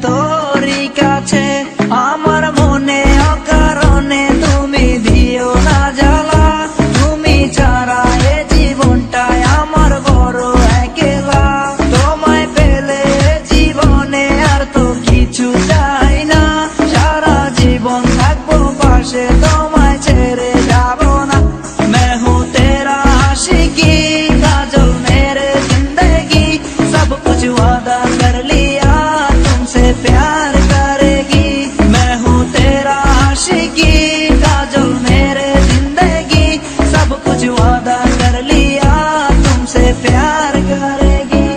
তোরই কাছে। আমার মনে অকারণে তুমি দিও না জ্বালা, তুমি ছাড়া এ জীবনটাই আমার বড় একলা। তোমায় পেলে জীবনে আর তো কিছু চাই না, সারা জীবন থাকবো পাশে, তোমায় ছেড়ে যাব না। मैं हूँ तेरा आशिकी, काजल मेरे जिंदगी, सब कुछ वादा कर लिया तुमसे प्यार करेगी। मैं हूँ तेरा आशिकी, काजल मेरे जिंदगी, सब कुछ वादा कर लिया तुमसे प्यार करेगी।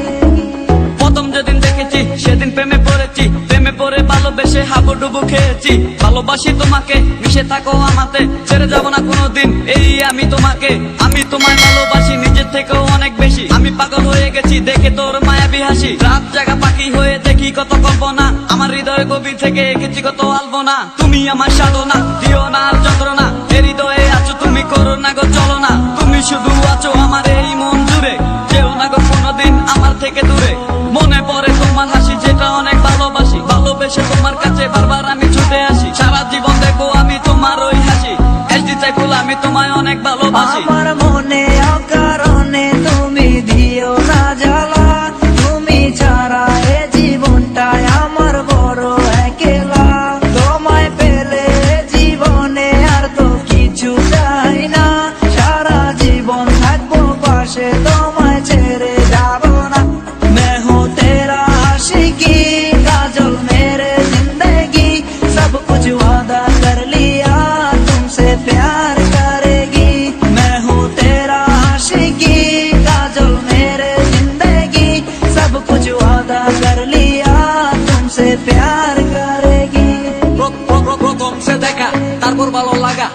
প্রথম যেদিন দেখেছি সেদিন প্রেমে পড়েছি, প্রেমে পড়ে ভালোবেসে হাবুডুবু খেয়েছি। ভালোবাসি তোমাকে, মিশে থাকো আমাতে, ছেড়ে যাব না কোনোদিন এই আমি তোমাকে। আমি তোমায় ভালোবাসি নিজের থেকেও অনেক বেশি, আমি পাগল হয়ে গেছি দেখে তোর মায়াবী হাসি। রাত জাগা পাখি হয়ে দেখি কত কল্পনা, আমার হৃদয় গভীর থেকে এঁকেছি কত আলপনা। তুমি আমার সাধনা, দিও না আর যন্ত্রণা, এ হৃদয়ে আছো তুমি, করো না গো চলো না। তুমি শুধু আছো আমার এই মন জুড়ে, যেও না গো কোনোদিন আমার থেকে দূরে। মনে পড়ে তোমার হাসি যেটা অনেক ভালোবাসি, ভালোবেসে তোমার কাছে বারবার আমি ছুটে আসি। সারা জীবন দেখবো আমি তোমার ওই হাসি, এসডি চাইফুল আমি তোমায় অনেক ভালোবাসি। আমার মনে অকারণে তুমি দিও না জ্বালা, তুমি ছাড়া এ জীবনটাই আমার বড় একলা। তোমায় পেলে জীবনে আর তো কিছু চাই না, সারা জীবন থাকবো পাশে, তোমায় ছেড়ে যাব না। मैं हूँ तेरा आशिकी, काजल मेरे जिंदगी, सब कुछ वादा कर लिया तुमसे प्यार करेगी। मैं हूँ तेरा आशिकी, काजल मेरे जिंदगी, सब कुछ वादा कर लिया तुमसे प्यार करेगी। প্রথম সে দেখা তারপর ভালো লাগা,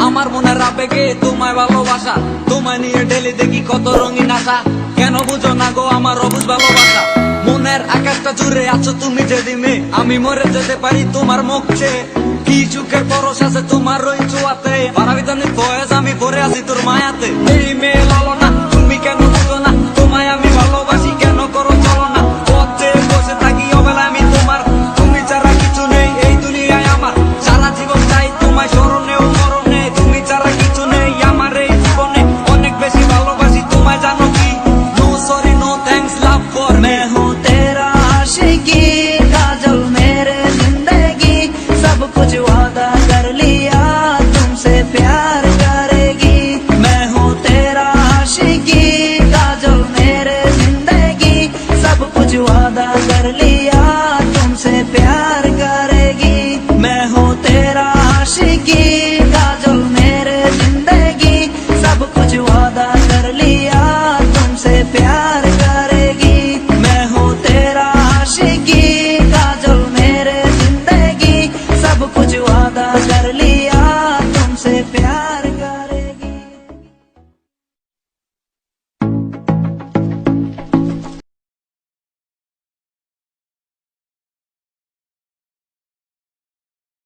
আমার মনের আবেগে তোমায় ভালোবাসা। তোমায় নিয়ে ডেলি দেখি কত রঙিন আশা, কেন বুঝো না গো আমার অবুঝ ভালোবাসা। মনের আকাশটা জুড়ে আছো তুমি যেদিনে, আমি মরে যেতে পারি তোমার মুখ চেয়ে। কি চুকের পরশ আছে তোমার ওই চুয়াতে, পারাবিতানি বয়স আমি পরে আছি তোর মায়াতে। এই মেয়ে লালনা